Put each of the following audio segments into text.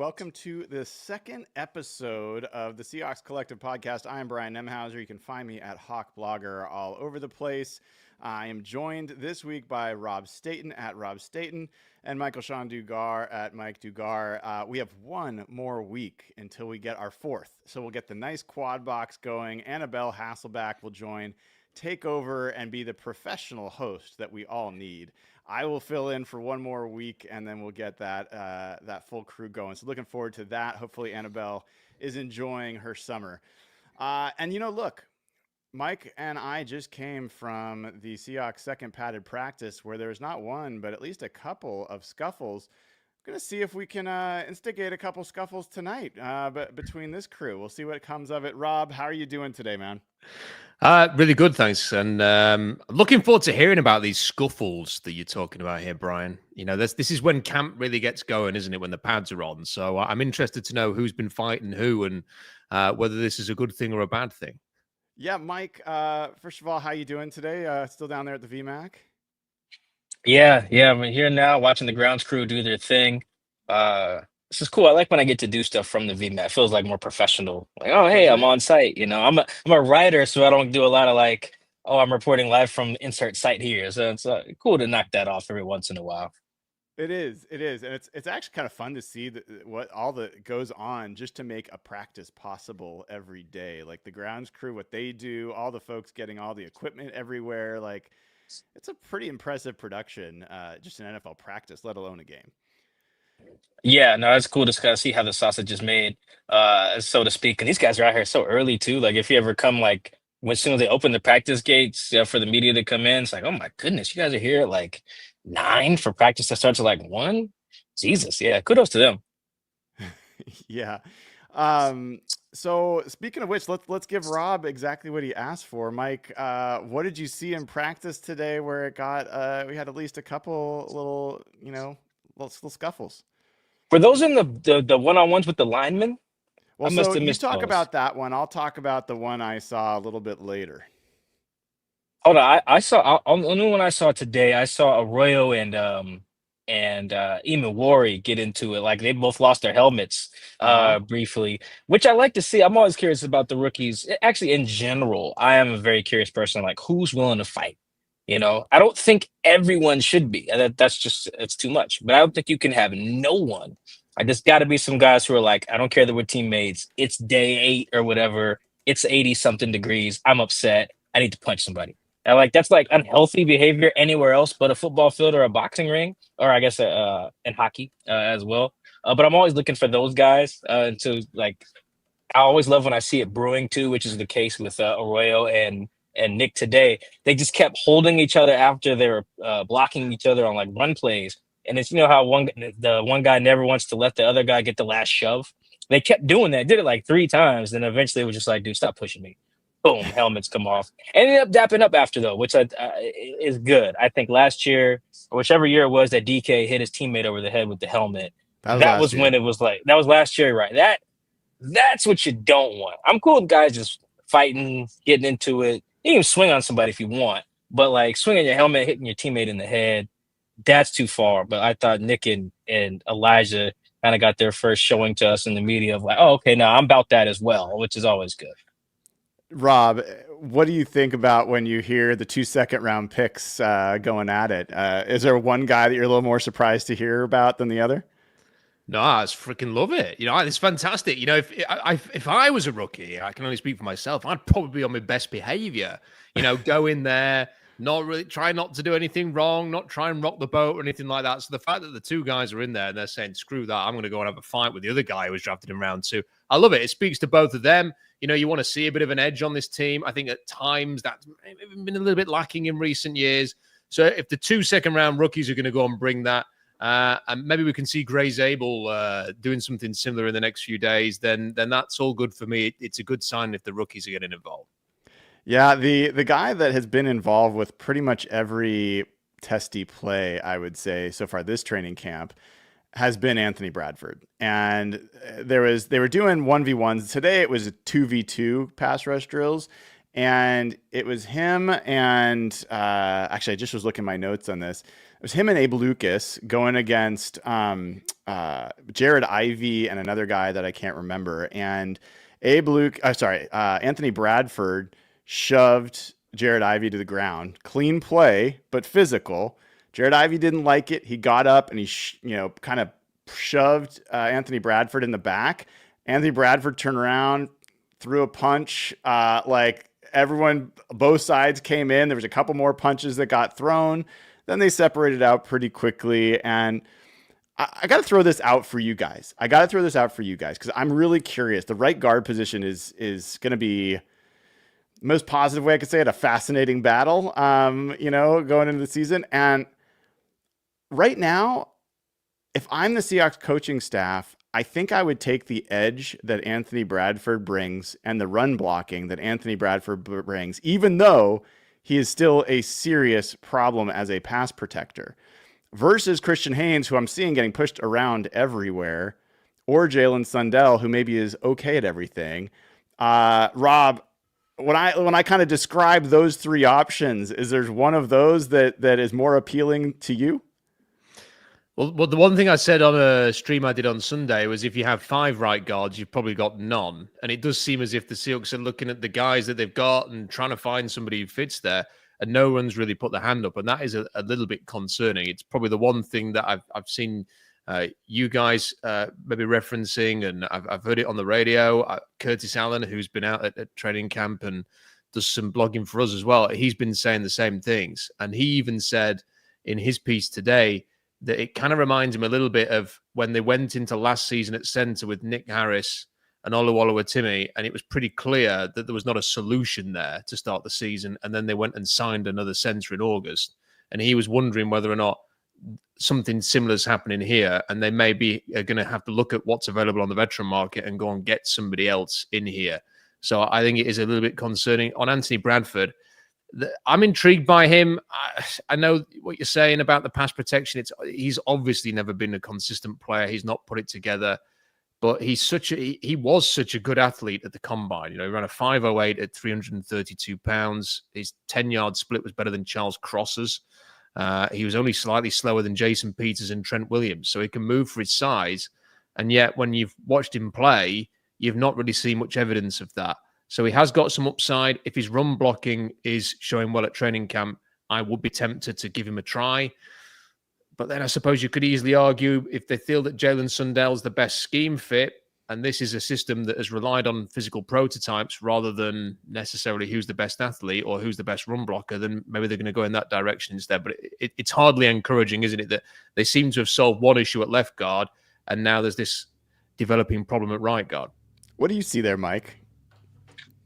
Welcome to the second episode of the Seahawks Collective podcast. I am Brian Nemhauser. You can find me at Hawk Blogger all over the place. I am joined this week by Rob Staten at Rob Staten and Michael Sean Dugar at Mike Dugar. We have one more week until we get our fourth. So we'll get the nice quad box going. Annabelle Hasselback will join, take over, and be the professional host that we all need. I will fill in for one more week, and then we'll get that full crew going. So looking forward to that. Hopefully Annabelle is enjoying her summer. Look, Mike and I just came from the Seahawks second padded practice where there's not one, but at least a couple of scuffles. I'm going to see if we can instigate a couple scuffles tonight but between this crew. We'll see what comes of it. Rob, how are you doing today, man? Really good, thanks. And I'm looking forward to hearing about these scuffles that you're talking about here, Brian. You know, this is when camp really gets going, isn't it? When the pads are on. So I'm interested to know who's been fighting who and whether this is a good thing or a bad thing. Yeah, Mike, first of all, how you doing today? Still down there at the VMAC? Yeah, I'm here now watching the grounds crew do their thing. This is cool. I like when I get to do stuff from the VMAT. It feels like more professional. Like, oh, hey, Doesn't I'm it? on site. I'm a writer, so I don't do a lot of like, oh, I'm reporting live from insert site here. So it's cool to knock that off every once in a while. It is, and it's actually kind of fun to see what all that goes on just to make a practice possible every day. Like the grounds crew, what they do, all the folks getting all the equipment everywhere. Like it's a pretty impressive production, just an NFL practice, let alone a game. Yeah, no, it's cool to kind of see how the sausage is made, so to speak. And these guys are out here so early too. Like if you ever come like when as soon as they open the practice gates for the media to come in, it's like, oh my goodness, you guys are here at like 9 for practice that starts at like 1. Jesus, yeah, kudos to them. Yeah. Um, so speaking of which, let's give Rob exactly what he asked for. Mike, what did you see in practice today where it got we had at least a couple little, little scuffles? Were those in the one-on-ones with the linemen? Well, I must so have you missed talk those. about that one. I'll talk about the one I saw a little bit later. Hold on, on the only one I saw today. I saw Arroyo and Imawari get into it. Like they both lost their helmets Uh-huh. briefly, which I like to see. I'm always curious about the rookies. Actually, in general, I am a very curious person. Like who's willing to fight? I don't think everyone should be. That's just it's too much. But I don't think you can have no one. I just got to be some guys who are like, I don't care that we're teammates. It's day 8 or whatever. It's 80 something degrees. I'm upset. I need to punch somebody. And like that's like unhealthy behavior anywhere else but a football field or a boxing ring, or I guess in hockey as well. But I'm always looking for those guys to like. I always love when I see it brewing too, which is the case with Arroyo and Nick today. They just kept holding each other after they were blocking each other on like run plays, and it's how the one guy never wants to let the other guy get the last shove. They kept doing that, did it like 3 times, then eventually it was just like, dude, stop pushing me. Boom, helmets come off. Ended up dapping up after though, which is good. I think last year, or whichever year it was that DK hit his teammate over the head with the helmet. That was That last was when year. it was like that was last year, right? That's what you don't want. I'm cool with guys just fighting, getting into it. You can swing on somebody if you want, but like swinging your helmet, hitting your teammate in the head, that's too far. But I thought Nick and Elijah kind of got their first showing to us in the media of like, oh, okay, now I'm about that as well, which is always good. Rob, what do you think about when you hear the 2 second round picks going at it? Is there one guy that you're a little more surprised to hear about than the other? No, I just freaking love it. It's fantastic. If I was a rookie, I can only speak for myself. I'd probably be on my best behavior. Go in there, not really try not to do anything wrong, not try and rock the boat or anything like that. So the fact that the two guys are in there and they're saying, "Screw that, I'm going to go and have a fight with the other guy who was drafted in round 2." I love it. It speaks to both of them. You want to see a bit of an edge on this team. I think at times that's been a little bit lacking in recent years. So if the 2 second round rookies are going to go and bring that. And maybe we can see Gray Zabel doing something similar in the next few days. Then that's all good for me. It's a good sign if the rookies are getting involved. Yeah, the guy that has been involved with pretty much every testy play, I would say, so far this training camp has been Anthony Bradford. And they were doing 1v1s. Today it was 2v2 pass rush drills. And it was him and actually I just was looking at my notes on this. was him and Abe Lucas going against Jared Ivey and another guy that I can't remember. And Anthony Bradford shoved Jared Ivey to the ground. Clean play, but physical. Jared Ivey didn't like it. He got up and he, kind of shoved Anthony Bradford in the back. Anthony Bradford turned around, threw a punch. Like everyone, both sides came in. There was a couple more punches that got thrown. Then they separated out pretty quickly. And I got to throw this out for you guys. Because I'm really curious. The right guard position is going to be, most positive way I could say it, a fascinating battle, going into the season. And right now, if I'm the Seahawks coaching staff, I think I would take the edge that Anthony Bradford brings and the run blocking that Anthony Bradford brings, even though he is still a serious problem as a pass protector, versus Christian Haynes, who I'm seeing getting pushed around everywhere, or Jalen Sundell, who maybe is okay at everything. Rob, when I kind of describe those three options, is there one of those that is more appealing to you? Well, the one thing I said on a stream I did on Sunday was if you have 5 right guards, you've probably got none. And it does seem as if the Seahawks are looking at the guys that they've got and trying to find somebody who fits there. And no one's really put their hand up. And that is a little bit concerning. It's probably the one thing that I've seen you guys maybe referencing, and I've heard it on the radio. Curtis Allen, who's been out at training camp and does some blogging for us as well, he's been saying the same things. And he even said in his piece today that it kind of reminds him a little bit of when they went into last season at center with Nick Harris and Oluwatimi, and it was pretty clear that there was not a solution there to start the season. And then they went and signed another center in August. And he was wondering whether or not something similar is happening here, and they maybe are going to have to look at what's available on the veteran market and go and get somebody else in here. So I think it is a little bit concerning. On Anthony Bradford, I'm intrigued by him. I know what you're saying about the pass protection. He's obviously never been a consistent player. He's not put it together, but he was such a good athlete at the combine. He ran a 5.08 at 332 pounds. His 10-yard split was better than Charles Cross's. He was only slightly slower than Jason Peters and Trent Williams, so he can move for his size. And yet, when you've watched him play, you've not really seen much evidence of that. So he has got some upside. If his run blocking is showing well at training camp, I would be tempted to give him a try. But then I suppose you could easily argue if they feel that Jalen Sundell's the best scheme fit, and this is a system that has relied on physical prototypes rather than necessarily who's the best athlete or who's the best run blocker, then maybe they're going to go in that direction instead. But it's hardly encouraging, isn't it, that they seem to have solved one issue at left guard, and now there's this developing problem at right guard. What do you see there, Mike?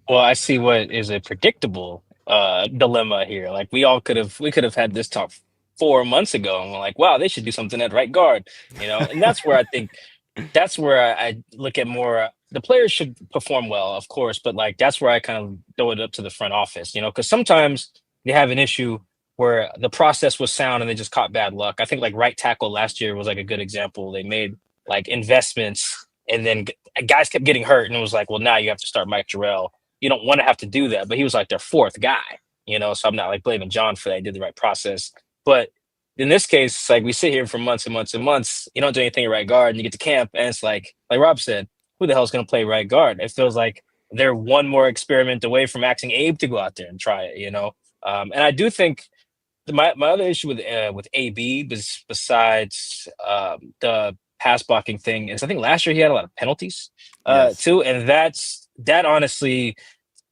Well, I see what is a predictable dilemma here. Like we could have had this talk 4 months ago, and we're like, wow, they should do something at right guard, And that's where I think I look at more. The players should perform well, of course, but like that's where I kind of throw it up to the front office, because sometimes they have an issue where the process was sound and they just caught bad luck. I think like right tackle last year was like a good example. They made like investments, and then guys kept getting hurt, and it was like, well, now you have to start Mike Jarrell. You don't want to have to do that, but he was like their 4th guy, so I'm not like blaming John for that. He did the right process. But in this case, like we sit here for months and months and months, you don't do anything at right guard, and you get to camp, and it's like Rob said, who the hell is going to play right guard? It feels like they're one more experiment away from asking Abe to go out there and try it, And I do think my other issue with AB, besides the pass blocking thing, is I think last year he had a lot of penalties too, and that honestly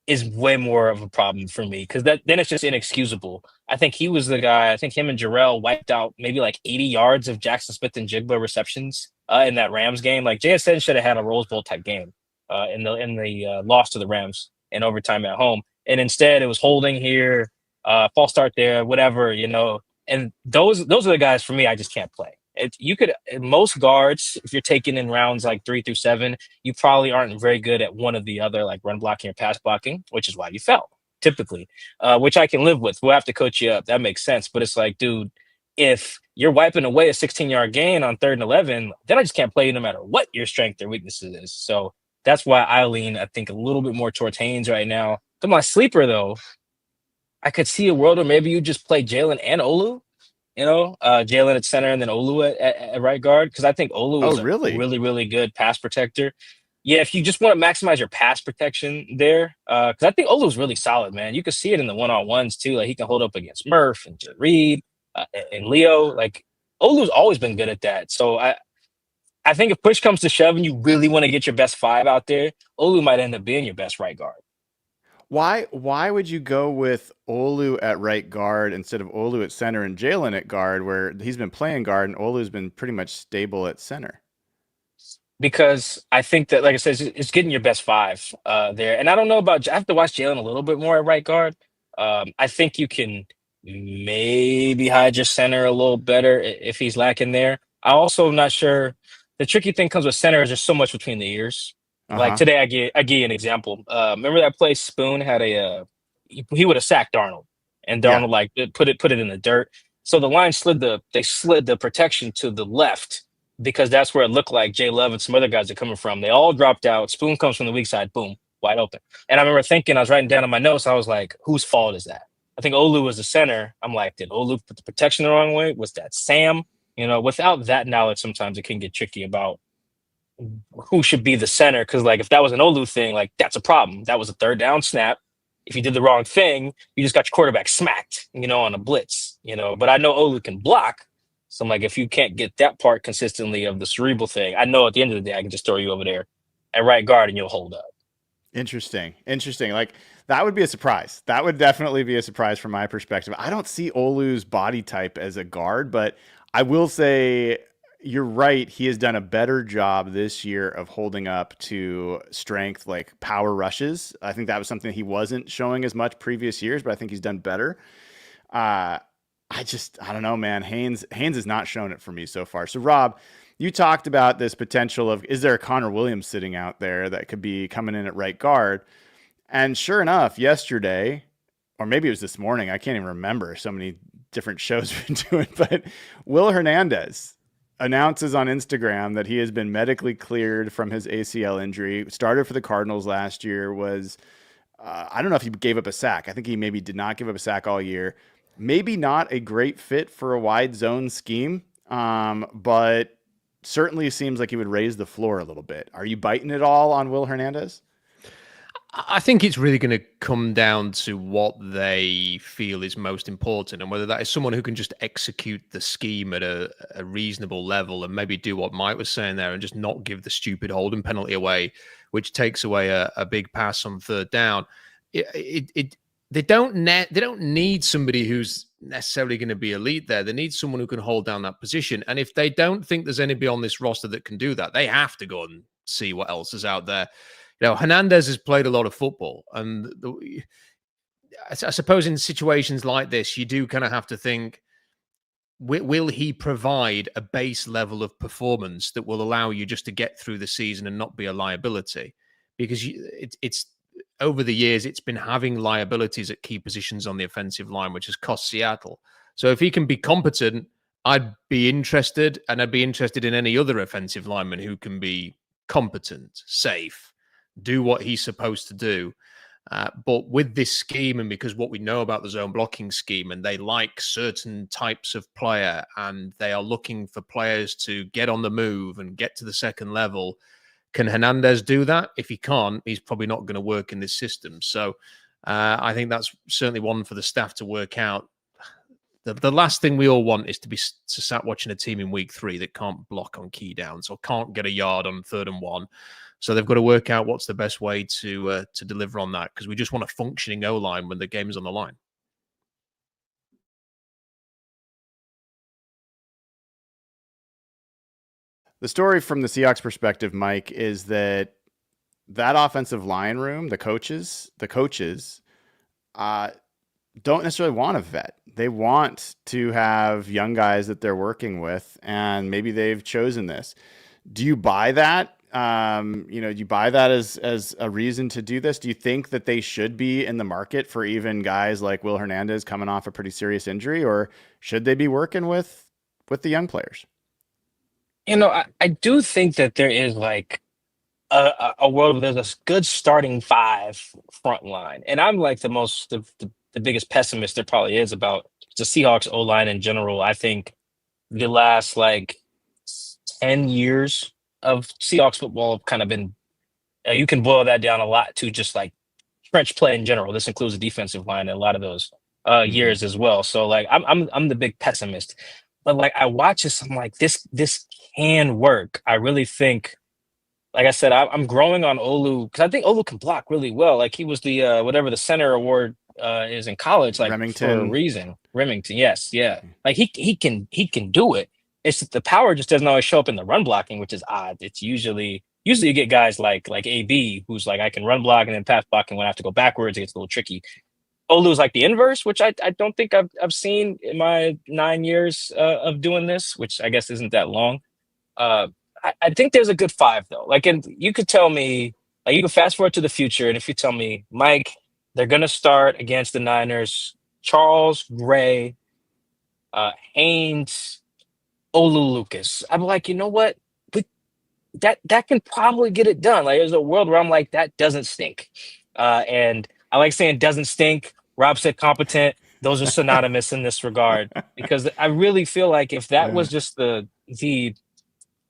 is way more of a problem for me, because then it's just inexcusable. I think he was the guy. I think him and Jarrell wiped out maybe like 80 yards of Jackson Smith and Jigba receptions in that Rams game. Like JSN should have had a Rose Bowl type game in the loss to the Rams in overtime at home, and instead it was holding here, false start there, whatever, And those are the guys for me I just can't play. Most guards, if you're taking in rounds like 3 through 7, you probably aren't very good at one or the other, like run blocking or pass blocking, which is why you fell typically, which I can live with. We'll have to coach you up. That makes sense. But it's like, dude, if you're wiping away a 16-yard gain on 3rd and 11, then I just can't play you no matter what your strength or weaknesses is. So that's why I lean, I think, a little bit more towards Haynes right now. To my sleeper, though, I could see a world where maybe you just play Jalen and Olu. Jalen at center and then Olu at right guard, because I think Olu Oh, is a really? really, really good pass protector. Yeah, if you just want to maximize your pass protection there, because I think Olu's really solid, man. You can see it in the one-on-ones too. Like he can hold up against Murph and Reed and Leo. Like Olu's always been good at that. So I think if push comes to shove and you really want to get your best five out there, Olu might end up being your best right guard. Why would you go with Olu at right guard instead of Olu at center and Jalen at guard, where he's been playing guard and Olu's been pretty much stable at center? Because I think that, like I said, it's getting your best five there. And I don't know about, I have to watch Jalen a little bit more at right guard. I think you can maybe hide your center a little better if he's lacking there. I also am not sure. The tricky thing comes with center is there's so much between the ears. Like Uh-huh. today, I give you an example. Remember that play Spoon had he would have sacked Darnold, and Yeah. Darnold like put it in the dirt. So the line slid the protection to the left because that's where it looked like Jay Love and some other guys are coming from. They all dropped out. Spoon comes from the weak side, boom, wide open. And I remember thinking, I was writing down in my notes, I was like, whose fault is that? I think Olu was the center. I'm like, did Olu put the protection the wrong way? Was that Sam? Without that knowledge, sometimes it can get tricky about who should be the center. Cause like if that was an Olu thing, like that's a problem. That was a third down snap. If you did the wrong thing, you just got your quarterback smacked, on a blitz. But I know Olu can block. So I'm like, if you can't get that part consistently of the cerebral thing, I know at the end of the day, I can just throw you over there at right guard and you'll hold up. Interesting. Interesting. Like that would be a surprise. That would definitely be a surprise from my perspective. I don't see Olu's body type as a guard, but I will say you're right. He has done a better job this year of holding up to strength, like power rushes. I think that was something he wasn't showing as much previous years, but I think he's done better. Uh, I don't know, man. Haynes has not shown it for me so far. So Rob, you talked about this potential of, is there a Connor Williams sitting out there that could be coming in at right guard? And sure enough, yesterday, or maybe it was this morning, I can't even remember. So many different shows we've been doing, but Will Hernandez announces on Instagram that he has been medically cleared from his ACL injury. Started for the Cardinals last year. I don't know if he gave up a sack. I think he maybe did not give up a sack all year. Maybe not a great fit for a wide zone scheme, but certainly seems like he would raise the floor a little bit. Are you biting it all on Will Hernandez? I think it's really going to come down to what they feel is most important and whether that is someone who can just execute the scheme at a reasonable level and maybe do what Mike was saying there and just not give the stupid holding penalty away, which takes away a big pass on third down. They don't need somebody who's necessarily going to be elite there. They need someone who can hold down that position. And if they don't think there's anybody on this roster that can do that, they have to go and see what else is out there. Hernandez has played a lot of football, and I suppose in situations like this, you do kind of have to think, will he provide a base level of performance that will allow you just to get through the season and not be a liability? Because it's over the years, it's been having liabilities at key positions on the offensive line, which has cost Seattle. So if he can be competent, I'd be interested, and I'd be interested in any other offensive lineman who can be competent, safe, do what he's supposed to do. But with this scheme, and because what we know about the zone blocking scheme, and they like certain types of player, and they are looking for players to get on the move and get to the second level, can Hernandez do that? If he can't, he's probably not going to work in this system. So I think that's certainly one for the staff to work out. The last thing we all want is to sat watching a team in week 3 that can't block on key downs or can't get a yard on 3rd and 1. So they've got to work out what's the best way to deliver on that, because we just want a functioning O-line when the game's on the line. The story from the Seahawks perspective, Mike, is that offensive line room, the coaches, don't necessarily want a vet. They want to have young guys that they're working with, and maybe they've chosen this. Do you buy that? Do you buy that as a reason to do this? Do you think that they should be in the market for even guys like Will Hernandez coming off a pretty serious injury, or should they be working with the young players? I do think that there is like a world where there's a good starting 5 front line. And I'm like the biggest pessimist there probably is about the Seahawks O line in general. I think the last like 10 years of Seahawks football have kind of been. You can boil that down a lot to just like trench play in general. This includes the defensive line and a lot of those Mhm. years as well. So like I'm the big pessimist, but like I watch this, I'm like this can work. I really think, like I said, I'm growing on Olu because I think Olu can block really well. Like he was the whatever the center award is in college, like for a Remington. reason. Remington, yes, yeah. Like he can do it. It's that the power just doesn't always show up in the run blocking, which is odd. It's usually you get guys like AB who's like I can run block and then pass block, and when I have to go backwards, it gets a little tricky. Olu's like the inverse, which I don't think I've seen in my 9 years of doing this, which I guess isn't that long. Uh, I think there's a good five though. Like, and you could tell me, like, you can fast forward to the future, and if you tell me, Mike, they're gonna start against the Niners, Charles Gray, Haynes, Olu Lucas. I'm like, you know what? We, that can probably get it done. Like, there's a world where I'm like, that doesn't stink. And I like saying doesn't stink. Rob said competent. Those are synonymous in this regard because I really feel like if that Yeah. was just the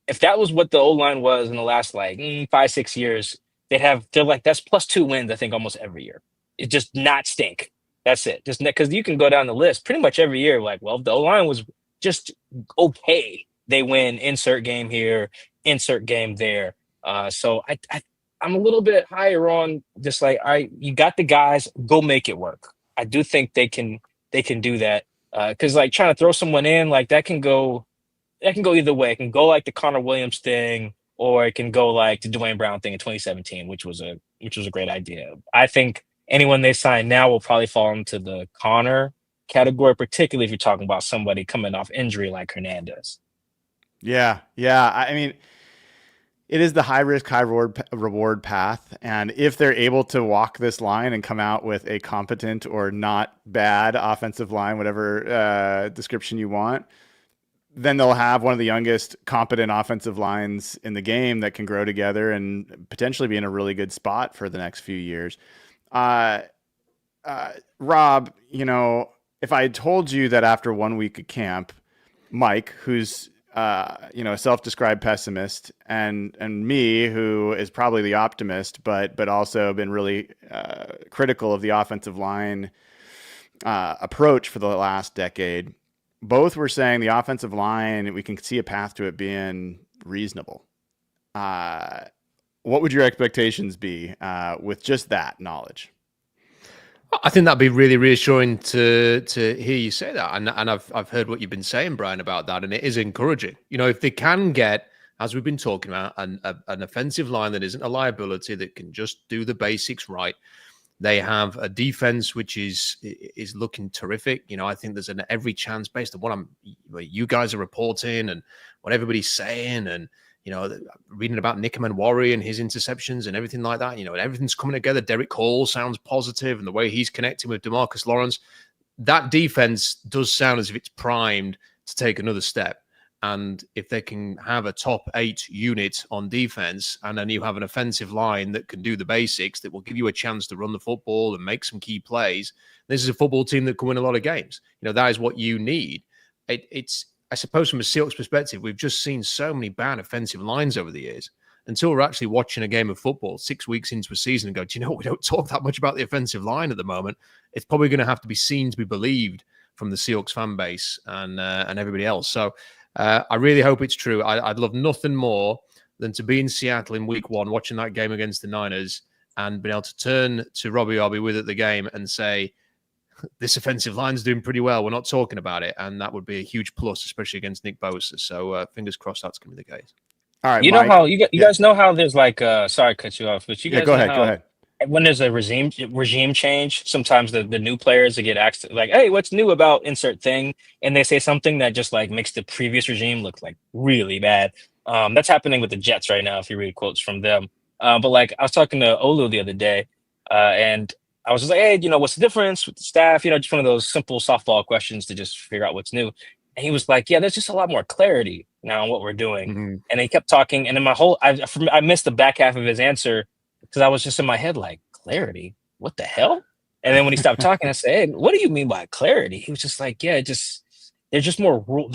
if that was what the O line was in the last like 5 6 years, they're like that's +2 wins I think almost every year. It just not stink. That's it. Just because you can go down the list pretty much every year. Like, well, if the O line was just okay, they win. Insert game here, insert game there. So I'm a little bit higher on just like you got the guys, go make it work. I do think they can do that because like trying to throw someone in like that can go either way. It can go like the Connor Williams thing, or it can go like the Dwayne Brown thing in 2017, which was a great idea. I think anyone they sign now will probably fall into the Connor category, particularly if you're talking about somebody coming off injury like Hernandez. Yeah. Yeah. I mean, it is the high risk, high reward path. And if they're able to walk this line and come out with a competent or not bad offensive line, whatever description you want, then they'll have one of the youngest competent offensive lines in the game that can grow together and potentially be in a really good spot for the next few years. Rob, if I had told you that after 1 week of camp, Mike, who's a self-described pessimist, and me, who is probably the optimist, but also been really critical of the offensive line approach for the last decade, both were saying the offensive line, we can see a path to it being reasonable. What would your expectations be with just that knowledge? I think that'd be really reassuring to hear you say that, and I've heard what you've been saying, Brian, about that, and it is encouraging. If they can get, as we've been talking about, an offensive line that isn't a liability, that can just do the basics right. They have a defense which is looking terrific. I think there's every chance based on what you guys are reporting and what everybody's saying, and reading about Nick Manwari and his interceptions and everything like that. And everything's coming together. Derek Hall sounds positive, and the way he's connecting with DeMarcus Lawrence, that defense does sound as if it's primed to take another step. And if they can have a top 8 unit on defense, and then you have an offensive line that can do the basics, that will give you a chance to run the football and make some key plays, this is a football team that can win a lot of games. That is what you need. It's, I suppose, from a Seahawks perspective, we've just seen so many bad offensive lines over the years. Until we're actually watching a game of football 6 weeks into a season and go, do you know what? We don't talk that much about the offensive line at the moment. It's probably going to have to be seen to be believed from the Seahawks fan base and everybody else. So I really hope it's true. I'd love nothing more than to be in Seattle in week 1, watching that game against the Niners, and being able to turn to Robbie I'll be with at the game and say, this offensive line's doing pretty well. We're not talking about it. And that would be a huge plus, especially against Nick Bosa. So fingers crossed that's going to be the case. All right, You Mike. know how you guys know how there's like sorry to cut you off, but you guys Go know ahead. how when there's a regime change, sometimes the new players that get asked like, hey, what's new about insert thing? And they say something that just like makes the previous regime look like really bad. That's happening with the Jets right now, if you read quotes from them. But like I was talking to Olu the other day, and I was just like, hey, what's the difference with the staff? Just one of those simple softball questions to just figure out what's new. And he was like, yeah, there's just a lot more clarity now on what we're doing. Mm-hmm. And he kept talking. And then I missed the back half of his answer because I was just in my head like, clarity? What the hell? And then when he stopped talking, I said, "Hey, what do you mean by clarity?" He was just like, "Yeah, there's just more rule.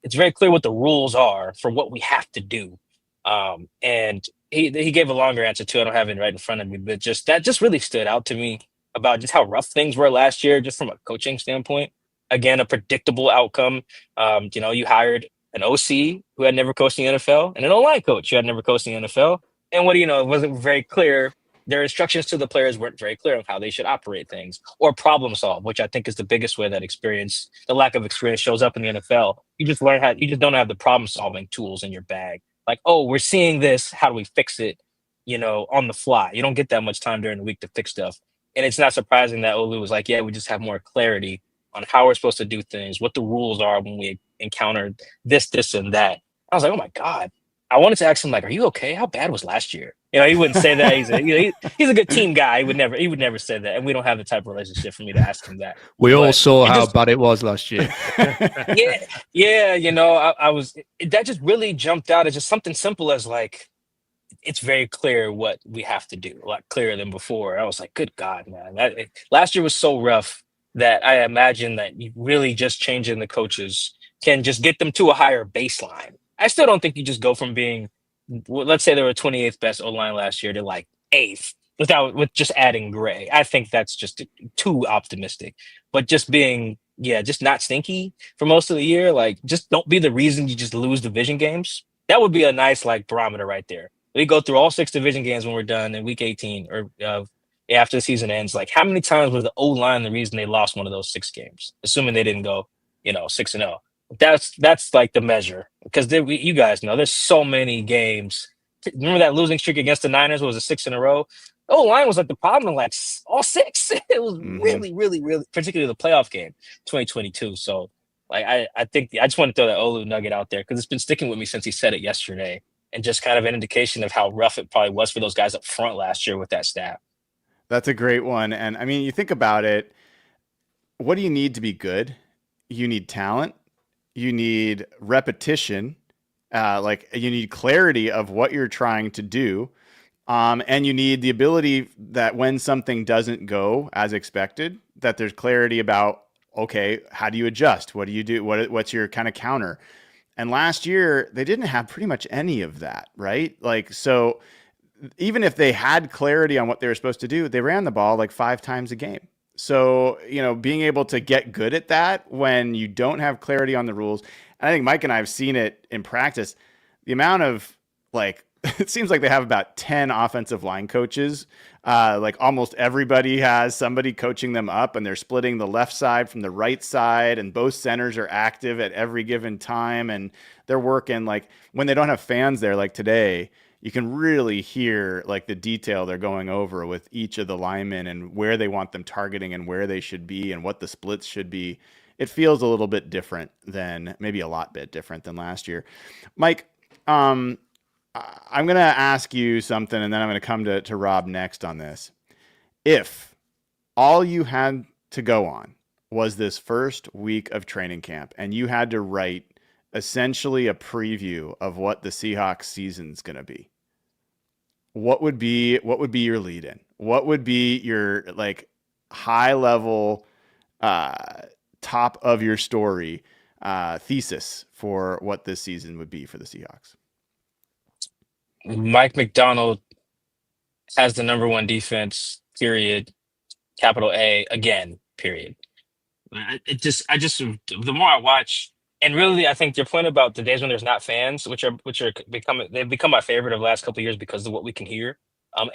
It's very clear what the rules are for what we have to do." And he gave a longer answer too. I don't have it right in front of me, but just that just really stood out to me about just how rough things were last year, just from a coaching standpoint. Again, a predictable outcome. You hired an OC who had never coached in the NFL and an O-line coach who had never coached in the NFL. And what do you know? It wasn't very clear. Their instructions to the players weren't very clear on how they should operate things or problem solve, which I think is the biggest way that the lack of experience shows up in the NFL. You just don't have the problem solving tools in your bag. Like, oh, we're seeing this. How do we fix it? On the fly. You don't get that much time during the week to fix stuff. And it's not surprising that Olu was like, yeah, we just have more clarity on how we're supposed to do things, what the rules are when we encounter this, and that. I was like, oh my God. I wanted to ask him, like, are you okay? How bad was last year? He wouldn't say that. He's a good team guy. He would never say that. And we don't have the type of relationship for me to ask him that. We all saw how bad it was last year. Yeah. That just really jumped out as just something simple as like, it's very clear what we have to do, a lot clearer than before. I was like, good God, man. Last year was so rough that I imagine that you really just changing the coaches can just get them to a higher baseline. I still don't think you just go from being, let's say they were 28th best O-line last year to like 8th with just adding Gray. I think that's just too optimistic. But just being, just not stinky for most of the year, like just don't be the reason you just lose division games. That would be a nice like barometer right there. We go through all 6 division games when we're done in week 18 or after the season ends. Like how many times was the O-line the reason they lost one of those 6 games, assuming they didn't go, 6-0. That's like the measure because you guys know there's so many games. Remember that losing streak against the Niners was a 6 in a row. O-line was like the problem, like all 6. It was really, really, really, particularly the playoff game, 2022. So like I think I just want to throw that Olu nugget out there because it's been sticking with me since he said it yesterday, and just kind of an indication of how rough it probably was for those guys up front last year with that staff. That's a great one. And I mean, you think about it, what do you need to be good? You need talent. You need repetition. You need clarity of what you're trying to do. And you need the ability that when something doesn't go as expected, that there's clarity about, okay, how do you adjust? What do you do? What's your kind of counter? And last year, they didn't have pretty much any of that, right? Like, so even if they had clarity on what they were supposed to do, they ran the ball like 5 times a game. So, being able to get good at that when you don't have clarity on the rules. And I think Mike and I have seen it in practice. The amount of it seems like they have about 10 offensive line coaches. Like almost everybody has somebody coaching them up, and they're splitting the left side from the right side, and both centers are active at every given time. And they're working like when they don't have fans there, like today, you can really hear like the detail they're going over with each of the linemen and where they want them targeting and where they should be and what the splits should be. It feels a little bit different than maybe a lot bit different than last year. Mike, I'm going to ask you something, and then I'm going to come to Rob next on this. If all you had to go on was this first week of training camp and you had to write essentially a preview of what the Seahawks season's going to be, what would be your lead in? What would be your like high level top of your story thesis for what this season would be for the Seahawks? Mike McDonald has the number 1 defense, period, capital A, again, period. I just the more I watch, and really I think your point about the days when there's not fans, they've become my favorite of the last couple of years because of what we can hear.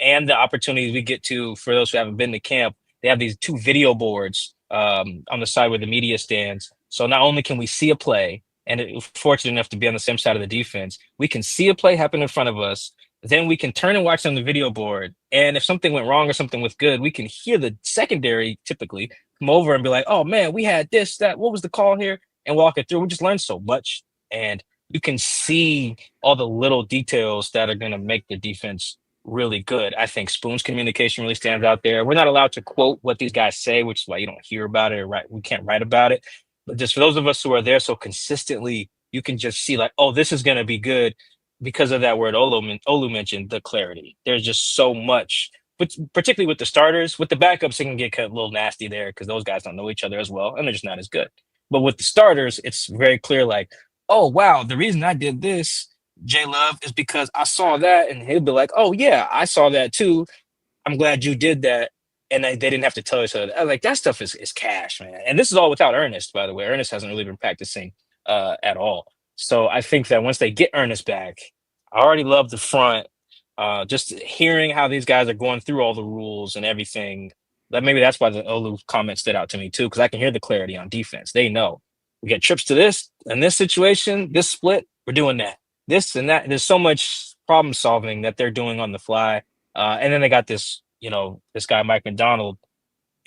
And the opportunities we get to, for those who haven't been to camp, they have these 2 video boards on the side where the media stands. So not only can we see a play, and fortunate enough to be on the same side of the defense, we can see a play happen in front of us. Then we can turn and watch on the video board. And if something went wrong or something was good, we can hear the secondary typically come over and be like, oh man, we had this, that, what was the call here? And walk it through. We just learned so much. And you can see all the little details that are going to make the defense really good. I think Spoon's communication really stands out there. We're not allowed to quote what these guys say, which is why you don't hear about it, or we can't write about it. But just for those of us who are there so consistently, you can just see like, oh, this is going to be good because of that word Olu mentioned, the clarity. There's just so much but particularly with the starters. With the backups, it can get a little nasty there because those guys don't know each other as well, and they're just not as good. But with the starters, it's very clear, like, oh wow, the reason I did this, J Love, is because I saw that, and he'll be like, oh yeah, I saw that too. I'm glad you did that. And they didn't have to tell each other. Like that stuff is cash, man. And this is all without Ernest, by the way. Ernest hasn't really been practicing at all. So I think that once they get Ernest back, I already love the front. Just hearing how these guys are going through all the rules and everything. That maybe that's why the Olu comment stood out to me too, because I can hear the clarity on defense. They know we get trips to this in this situation, this split, we're doing that. This and that. There's so much problem solving that they're doing on the fly. And then they got this, this guy Mike McDonald,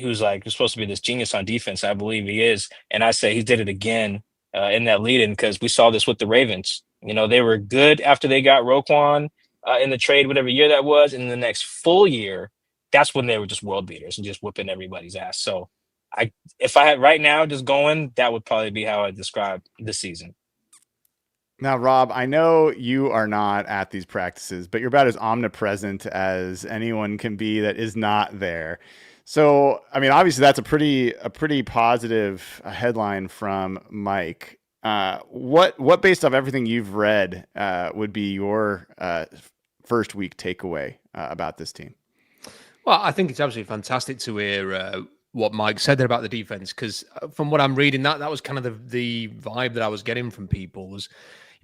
who's like supposed to be this genius on defense. I believe he is, and I say he did it again in that lead-in because we saw this with the Ravens. They were good after they got Roquan in the trade, whatever year that was, and in the next full year, that's when they were just world beaters and just whipping everybody's ass. So, if I had right now just going, that would probably be how I describe this season. Now, Rob, I know you are not at these practices, but you're about as omnipresent as anyone can be that is not there. So, I mean, obviously that's a pretty positive headline from Mike. What based off everything you've read would be your first week takeaway about this team? Well, I think it's absolutely fantastic to hear what Mike said there about the defense, because from what I'm reading, that was kind of the vibe that I was getting from people was,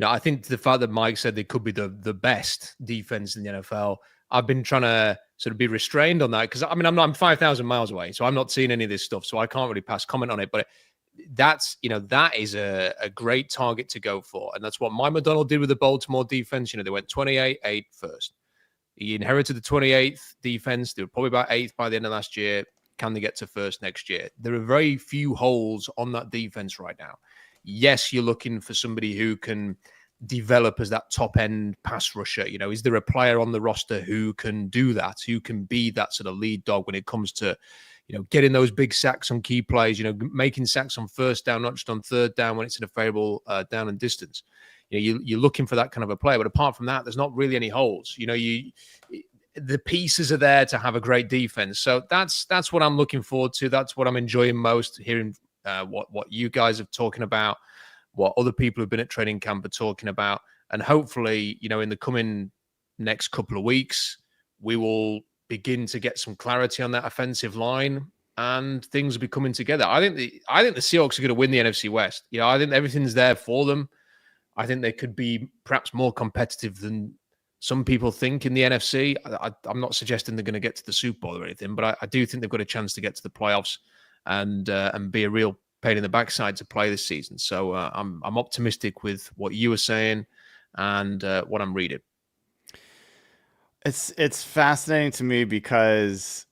I think the fact that Mike said they could be the best defense in the NFL, I've been trying to sort of be restrained on that because I'm 5,000 miles away, so I'm not seeing any of this stuff, so I can't really pass comment on it. But that is a great target to go for, and that's what Mike McDonald did with the Baltimore defense. They went 28-8 first. He inherited the 28th defense. They were probably about 8th by the end of last year. Can they get to first next year? There are very few holes on that defense right now. Yes, you're looking for somebody who can develop as that top end pass rusher. Is there a player on the roster who can do that, who can be that sort of lead dog when it comes to, getting those big sacks on key plays, making sacks on first down, not just on third down when it's in a favorable down and distance. You're looking for that kind of a player. But apart from that, there's not really any holes. The pieces are there to have a great defense. So that's what I'm looking forward to. That's what I'm enjoying most, hearing what you guys are talking about, what other people who've been at training camp are talking about. And hopefully, in the coming next couple of weeks, we will begin to get some clarity on that offensive line and things will be coming together. I think the Seahawks are going to win the NFC West. I think everything's there for them. I think they could be perhaps more competitive than some people think in the NFC. I'm not suggesting they're going to get to the Super Bowl or anything, but I do think they've got a chance to get to the playoffs and be a real pain in the backside to play this season. So I'm optimistic with what you were saying and what I'm reading. It's fascinating to me because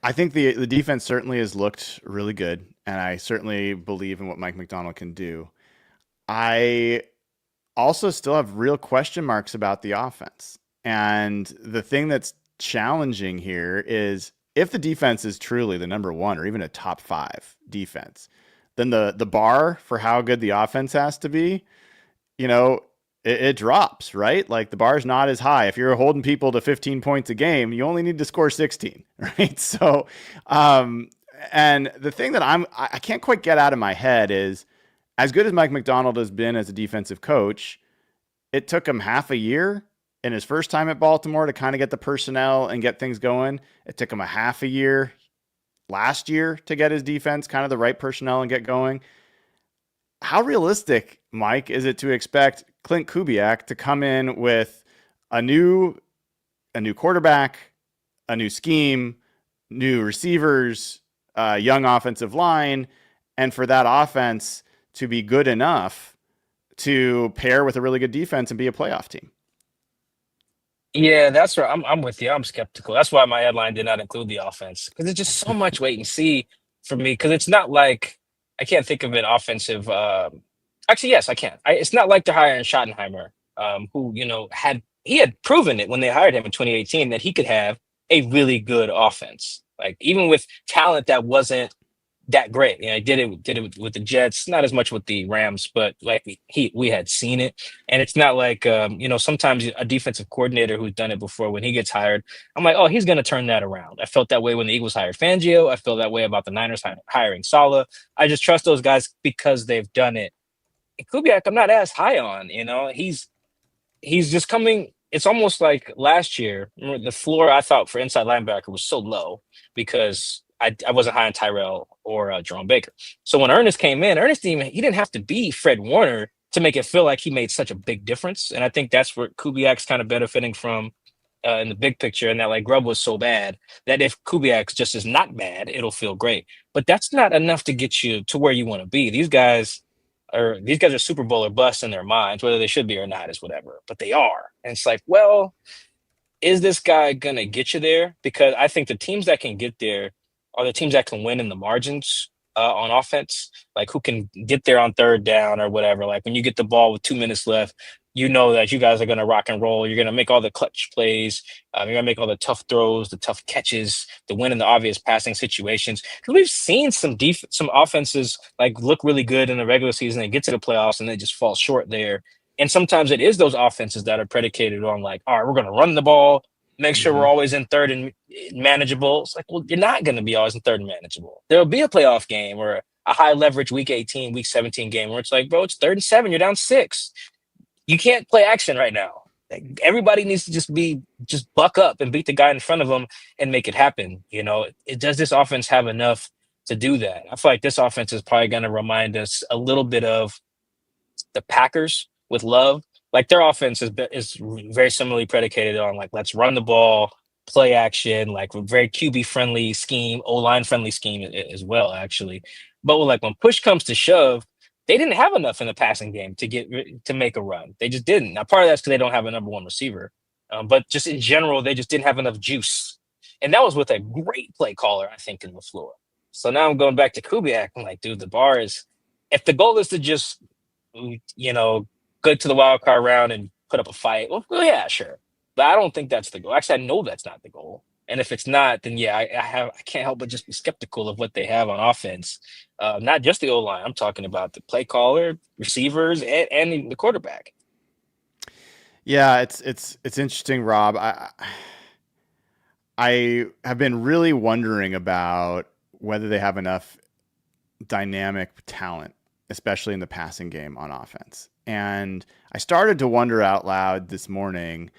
I think the defense certainly has looked really good, and I certainly believe in what Mike McDonald can do. I also still have real question marks about the offense. And the thing that's challenging here is if the defense is truly the number one or even a top 5 defense, then the bar for how good the offense has to be, it drops, right? Like the bar is not as high. If you're holding people to 15 points a game, you only need to score 16, right? So, and the thing that I can't quite get out of my head is, as good as Mike McDonald has been as a defensive coach, it took him half a year in his first time at Baltimore to kind of get the personnel and get things going. It took him a half a year last year to get his defense kind of the right personnel and get going. How realistic, Mike, is it to expect Clint Kubiak to come in with a new quarterback, a new scheme, new receivers, young offensive line, and for that offense to be good enough to pair with a really good defense and be a playoff team? Yeah, that's right. I'm with you. I'm skeptical. That's why my headline did not include the offense, because it's just so much wait and see for me. Because it's not like I can't think of an offensive. Actually, yes, I can. It's not like they're hiring Schottenheimer, who had proven it when they hired him in 2018 that he could have a really good offense. Like even with talent that wasn't that great. You know, he did it with the Jets, not as much with the Rams, but like we had seen it. And it's not like sometimes a defensive coordinator who's done it before, when he gets hired, I'm like, oh, he's gonna turn that around. I felt that way when the Eagles hired Fangio. I feel that way about the Niners hiring Saleh. I just trust those guys because they've done it. And Kubiak, I'm not as high on, he's just coming. It's almost like last year, remember, the floor I thought for inside linebacker was so low because I wasn't high on Tyrell or Jerome Baker. So when Ernest came in, he didn't have to be Fred Warner to make it feel like he made such a big difference. And I think that's where Kubiak's kind of benefiting from in the big picture. And that like Grubb was so bad that if Kubiak just is not bad, it'll feel great. But that's not enough to get you to where you want to be. These guys are Super Bowl or bust in their minds, whether they should be or not is whatever, but they are. And it's like, well, is this guy gonna get you there? Because I think the teams that can get there are the teams that can win in the margins on offense, like who can get there on third down or whatever. Like when you get the ball with 2 minutes left, you know that you guys are gonna rock and roll. You're gonna make all the clutch plays. You're gonna make all the tough throws, the tough catches, the win in the obvious passing situations. Because we've seen some offenses like look really good in the regular season and get to the playoffs and they just fall short there. And sometimes it is those offenses that are predicated on like, all right, we're going to run the ball, make sure we're always in third and manageable. It's like, well, you're not going to be always in third and manageable. There'll be a playoff game or a high leverage week 18, week 17 game where it's like, bro, it's 3rd and 7, you're down 6. You can't play action right now. Like, everybody needs to just buck up and beat the guy in front of them and make it happen. Does this offense have enough to do that? I feel like this offense is probably going to remind us a little bit of the Packers with Love. Like their offense is very similarly predicated on like, let's run the ball, play action, like a very QB friendly scheme, O-line friendly scheme as well, actually. But like when push comes to shove, they didn't have enough in the passing game to make a run. They just didn't. Now part of that's because they don't have a number one receiver, but just in general, they just didn't have enough juice. And that was with a great play caller, I think, in the floor. So now I'm going back to Kubiak. I'm like, dude, the bar is, if the goal is to just go to the wild card round and put up a fight, well, yeah, sure. But I don't think that's the goal. Actually, I know that's not the goal. And if it's not, then yeah, I can't help but just be skeptical of what they have on offense. Not just the O-line. I'm talking about the play caller, receivers, and the quarterback. Yeah, it's interesting, Rob. I have been really wondering about whether they have enough dynamic talent, especially in the passing game on offense. And I started to wonder out loud this morning,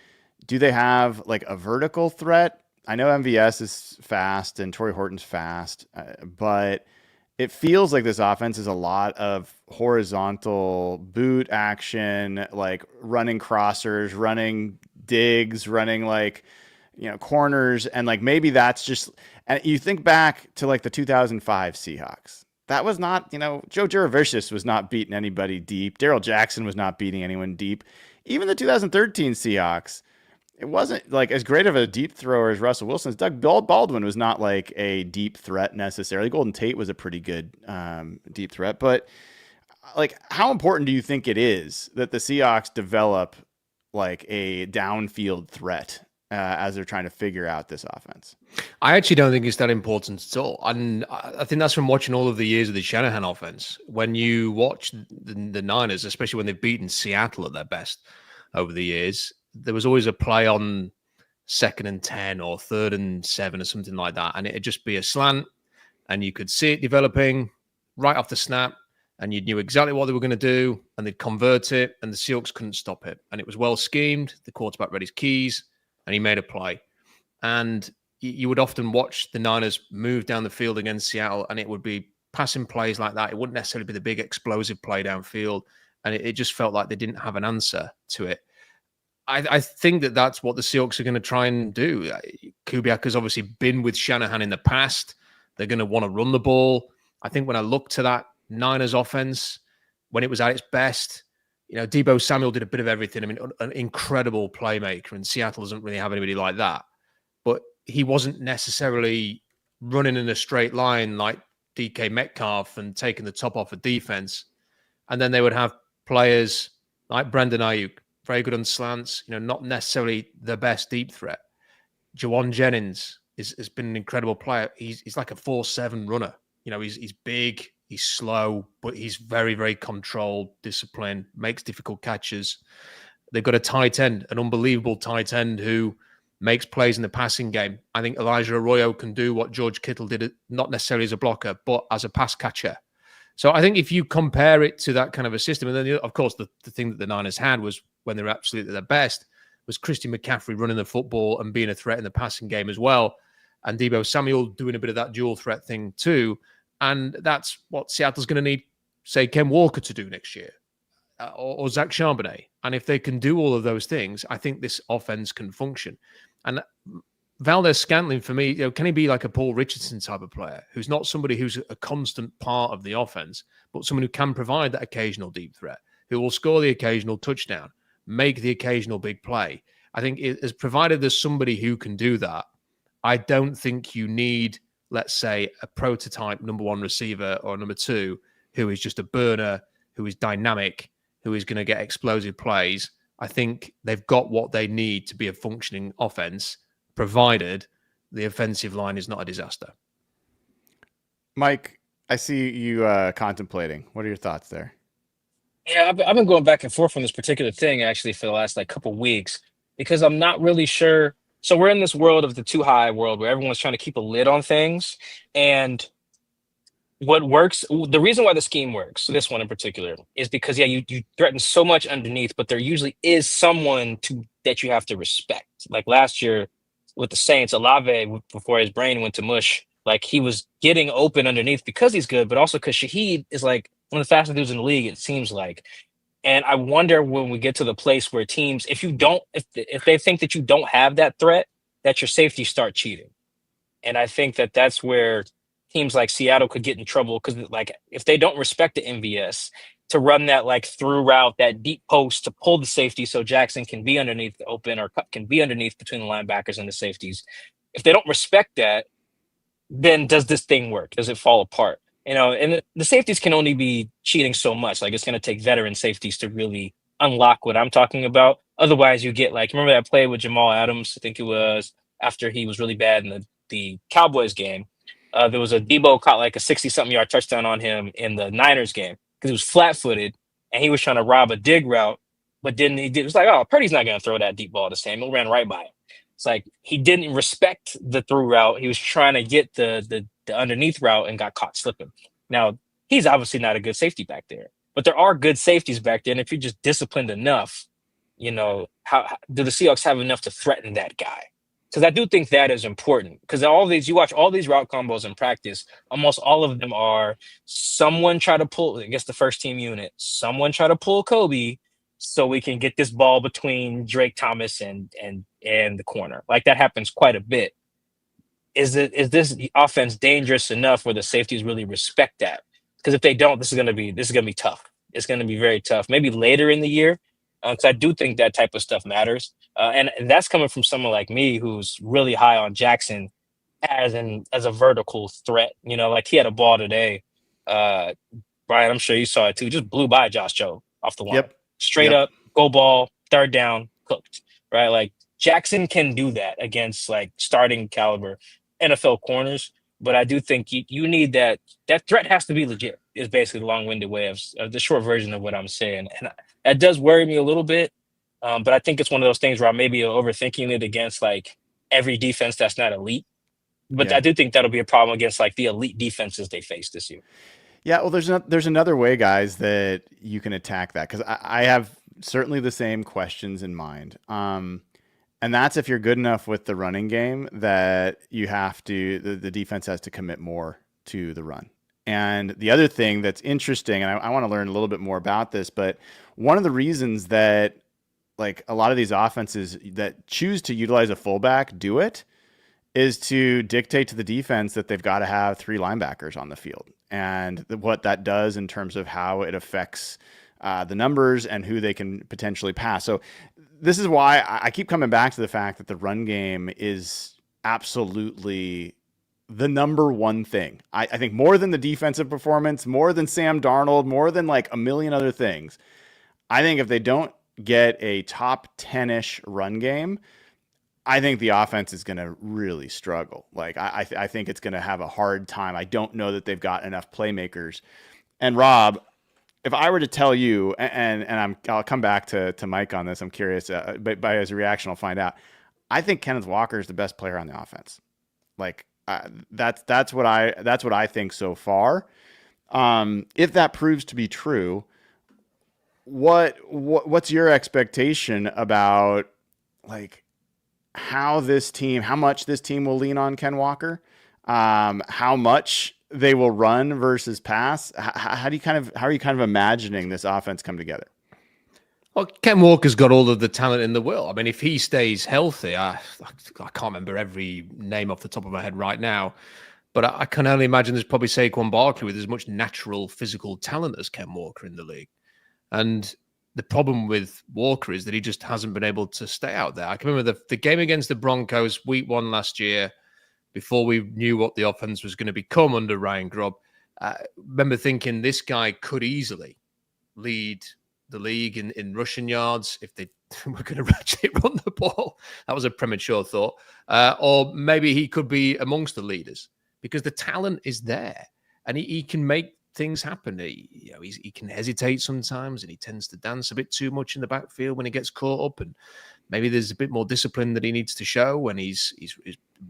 do they have like a vertical threat? I know MVS is fast and Torrey Horton's fast, but it feels like this offense is a lot of horizontal boot action, like running crossers, running digs, running like, corners. And like, maybe that's just, and you think back to like the 2005 Seahawks. That was not, Joe Jurevicius was not beating anybody deep. Darrell Jackson was not beating anyone deep. Even the 2013 Seahawks, it wasn't like as great of a deep thrower as Russell Wilson's. Doug Baldwin was not like a deep threat necessarily. Golden Tate was a pretty good deep threat. But like, how important do you think it is that the Seahawks develop like a downfield threat as they're trying to figure out this offense? I actually don't think it's that important at all. And I think that's from watching all of the years of the Shanahan offense. When you watch the Niners, especially when they've beaten Seattle at their best over the years, there was always a play on 2nd and 10 or 3rd and 7 or something like that. And it'd just be a slant and you could see it developing right off the snap and you knew exactly what they were going to do and they'd convert it and the Seahawks couldn't stop it. And it was well schemed. The quarterback read his keys and he made a play. And you would often watch the Niners move down the field against Seattle and it would be passing plays like that. It wouldn't necessarily be the big explosive play downfield. And it just felt like they didn't have an answer to it. I think that's what the Seahawks are going to try and do. Kubiak has obviously been with Shanahan in the past. They're going to want to run the ball. I think when I look to that Niners offense, when it was at its best, Deebo Samuel did a bit of everything. I mean, an incredible playmaker, and Seattle doesn't really have anybody like that. But he wasn't necessarily running in a straight line like DK Metcalf and taking the top off of defense. And then they would have players like Brandon Ayuk, very good on slants, not necessarily the best deep threat. Jawan Jennings has been an incredible player. He's like a 4-7 runner. You know, he's big, he's slow, but he's very, very controlled, disciplined, makes difficult catches. They've got a tight end, an unbelievable tight end who makes plays in the passing game. I think Elijah Arroyo can do what George Kittle did, not necessarily as a blocker, but as a pass catcher. So I think if you compare it to that kind of a system, and then, of course, the thing that the Niners had was when they were absolutely their best, was Christian McCaffrey running the football and being a threat in the passing game as well. And Deebo Samuel doing a bit of that dual threat thing too. And that's what Seattle's going to need, say, Ken Walker to do next year, or Zach Charbonnet. And if they can do all of those things, I think this offense can function. And Valdez-Scantling, for me, can he be like a Paul Richardson type of player, who's not somebody who's a constant part of the offense, but someone who can provide that occasional deep threat, who will score the occasional touchdown, make the occasional big play. I think it has provided there's somebody who can do that. I don't think you need, let's say, a prototype number one receiver or number two who is just a burner, who is dynamic, who is going to get explosive plays. I think they've got what they need to be a functioning offense, provided the offensive line is not a disaster. Mike, I see you contemplating. What are your thoughts there? Yeah, I've been going back and forth on this particular thing actually for the last like couple weeks because I'm not really sure. So we're in this world of the too high world where everyone's trying to keep a lid on things. And what works, the reason why the scheme works, so this one in particular, is because you threaten so much underneath, but there usually is someone that you have to respect. Like last year with the Saints, Olave, before his brain went to mush, like he was getting open underneath because he's good, but also because Shaheed is like one of the fastest dudes in the league, it seems like. And I wonder when we get to the place where teams, if they think that you don't have that threat, that your safeties start cheating. And I think that that's where teams like Seattle could get in trouble because, like, if they don't respect the MVS to run that like through route, that deep post to pull the safety so Jackson can be underneath the open or can be underneath between the linebackers and the safeties. If they don't respect that, then does this thing work? Does it fall apart? And the safeties can only be cheating so much. Like it's going to take veteran safeties to really unlock what I'm talking about. Otherwise, you get like, remember that play with Jamal Adams? I think it was after he was really bad in the Cowboys game. There was a Debo caught like a 60-something yard touchdown on him in the Niners game because he was flat-footed and he was trying to rob a dig route, but didn't he? It was like, oh, Purdy's not going to throw that deep ball to Samuel. Ran right by him. It's like he didn't respect the through route. He was trying to get the underneath route and got caught slipping. Now, he's obviously not a good safety back there, but there are good safeties back there. And if you're just disciplined enough, how do the Seahawks have enough to threaten that guy? Because I do think that is important. Because you watch all these route combos in practice, almost all of them are someone try to pull against the first team unit, someone try to pull Kobe so we can get this ball between Drake Thomas and the corner. Like that happens quite a bit. Is this offense dangerous enough where the safeties really respect that? Because if they don't, this is gonna be tough. It's gonna be very tough. Maybe later in the year, because I do think that type of stuff matters. And that's coming from someone like me who's really high on Jackson as a vertical threat. Like he had a ball today. Brian, I'm sure you saw it too. Just blew by Josh Jobe off the line. Yep. Straight up, go ball, third down, cooked. Right? Like Jackson can do that against like starting caliber NFL corners. But I do think you need that threat has to be legit is basically the long-winded way of the short version of what I'm saying. And that does worry me a little bit. But I think it's one of those things where I maybe overthinking it against like every defense that's not elite. But I do think that'll be a problem against like the elite defenses they face this year. Yeah, well, there's another way, guys, that you can attack that because I have certainly the same questions in mind. And that's if you're good enough with the running game that you have to, the defense has to commit more to the run. And the other thing that's interesting, and I want to learn a little bit more about this, but one of the reasons that like a lot of these offenses that choose to utilize a fullback do it is to dictate to the defense that they've got to have three linebackers on the field. And what that does in terms of how it affects the numbers and who they can potentially pass. So this is why I keep coming back to the fact that the run game is absolutely the number one thing. I think more than the defensive performance, more than Sam Darnold, more than like a million other things. I think if they don't get a top 10-ish run game, I think the offense is going to really struggle. Like I think it's going to have a hard time. I don't know that they've got enough playmakers. And Rob, if I were to tell you, I'll come back to Mike on this. I'm curious, but by his reaction, I'll find out. I think Kenneth Walker is the best player on the offense. Like that's what I think so far. If that proves to be true, what's your expectation about like how much this team will lean on Ken Walker, how much they will run versus pass? How are you kind of imagining this offense come together? Well, Ken Walker's got all of the talent in the world. I mean, if he stays healthy, I can't remember every name off the top of my head right now, but I can only imagine there's probably Saquon Barkley with as much natural physical talent as Ken Walker in the league. And the problem with Walker is that he just hasn't been able to stay out there. I can remember the game against the Broncos week 1 last year, before we knew what the offense was going to become under Ryan Grubb. I remember thinking this guy could easily lead the league in rushing yards if they were going to actually run the ball. That was a premature thought. Or maybe he could be amongst the leaders because the talent is there and he can make things happen. He can hesitate sometimes and he tends to dance a bit too much in the backfield when he gets caught up, and maybe there's a bit more discipline that he needs to show when he's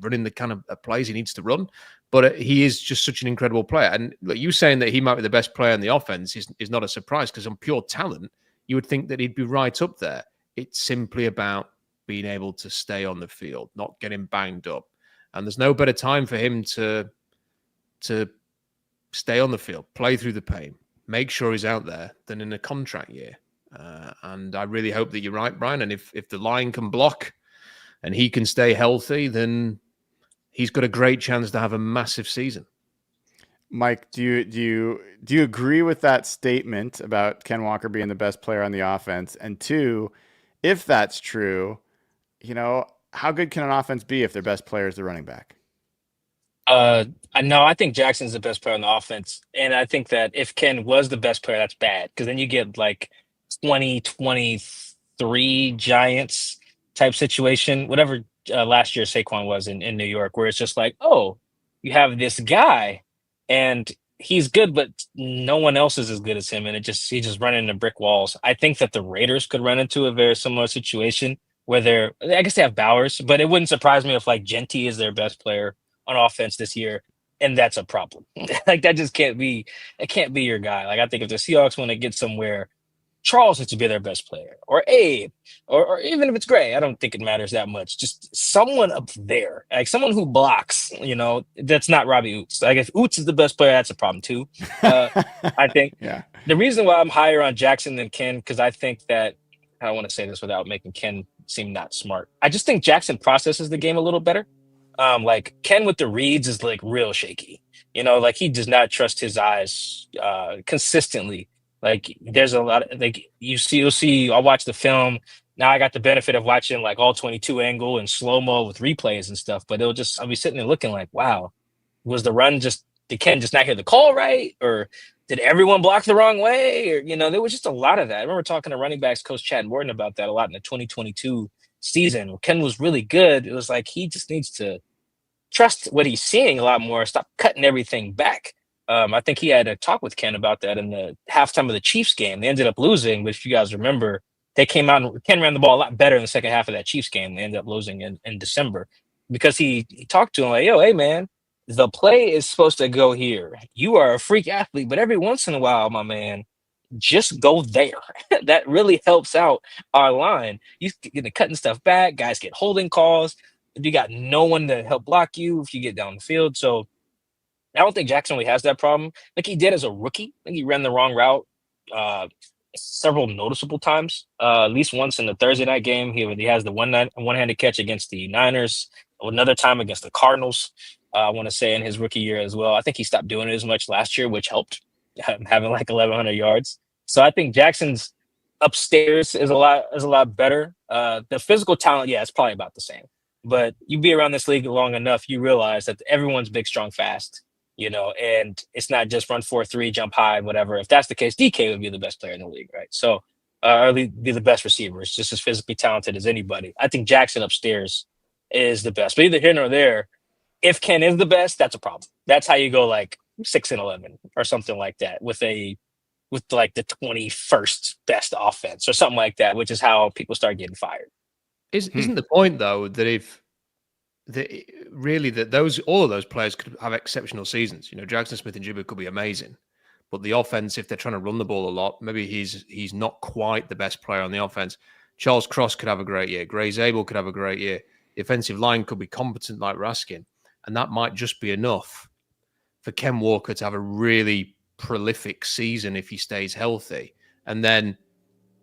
running the kind of plays he needs to run. But he is just such an incredible player. And look, you saying that he might be the best player in the offense is not a surprise, because on pure talent, you would think that he'd be right up there. It's simply about being able to stay on the field, not getting banged up. And there's no better time for him to stay on the field, play through the pain, make sure he's out there than in a contract year. And I really hope that you're right, Brian. And if the line can block and he can stay healthy, then he's got a great chance to have a massive season. Mike, do you agree with that statement about Ken Walker being the best player on the offense? And two, if that's true, how good can an offense be if their best player is the running back? No, I think Jackson's the best player on the offense. And I think that if Ken was the best player, that's bad. Because then you get like 2023 Giants type situation, whatever last year Saquon was in New York, where it's just like, oh, you have this guy and he's good, but no one else is as good as him. And he's just running into brick walls. I think that the Raiders could run into a very similar situation where I guess they have Bowers, but it wouldn't surprise me if like Genty is their best player on offense this year, and that's a problem. Like that just can't be your guy. Like I think if the Seahawks want to get somewhere, Charles has to be their best player, or Abe, or even if it's Gray. I don't think it matters that much. Just someone up there, like someone who blocks. That's not Robbie Oots. Like if Oots is the best player, that's a problem too. I think. Yeah. The reason why I'm higher on Jackson than Ken, because I think that I don't want to say this without making Ken seem not smart. I just think Jackson processes the game a little better. Like Ken with the reads is like real shaky. Like he does not trust his eyes consistently. Like there's a lot of like you'll see. I'll watch the film. Now I got the benefit of watching like all 22 angle and slow mo with replays and stuff. But I'll be sitting there looking like, wow, was the run did Ken just not hear the call right, or did everyone block the wrong way, or there was just a lot of that. I remember talking to running backs coach Chad Morton about that a lot in the 2022 season. When Ken was really good, it was like he just needs to trust what he's seeing a lot more. Stop cutting everything back. I think he had a talk with Ken about that in the halftime of the Chiefs game. They ended up losing, but if you guys remember, they came out and Ken ran the ball a lot better in the second half of that Chiefs game. They ended up losing in December because he talked to him like, yo, hey man, the play is supposed to go here. You are a freak athlete, but every once in a while, my man, just go there. That really helps out our line. You get cutting stuff back. Guys get holding calls. You got no one to help block you if you get down the field. So I don't think Jackson really has that problem. Like he did as a rookie. I think he ran the wrong route several noticeable times. At least once in the Thursday night game, he has the one-handed catch against the Niners. Another time against the Cardinals. I want to say in his rookie year as well. I think he stopped doing it as much last year, which helped having like 1,100 yards. So I think Jackson's upstairs is a lot better. The physical talent, yeah, it's probably about the same. But you be around this league long enough, you realize that everyone's big, strong, fast. And it's not just run 4-3, jump high, whatever. If that's the case, DK would be the best player in the league, right? So, or be the best receiver. It's just as physically talented as anybody. I think Jackson upstairs is the best. But either here nor there, if Ken is the best, that's a problem. That's how you go like 6-11 or something like that with like the 21st best offense or something like that, which is how people start getting fired. Isn't the point though that if really that all of those players could have exceptional seasons? You know, Jackson Smith and Jigba could be amazing, but the offense, if they're trying to run the ball a lot, maybe he's not quite the best player on the offense. Charles Cross could have a great year. Gray Zabel could have a great year. The offensive line could be competent like Raskin, and that might just be enough for Ken Walker to have a really prolific season if he stays healthy. And then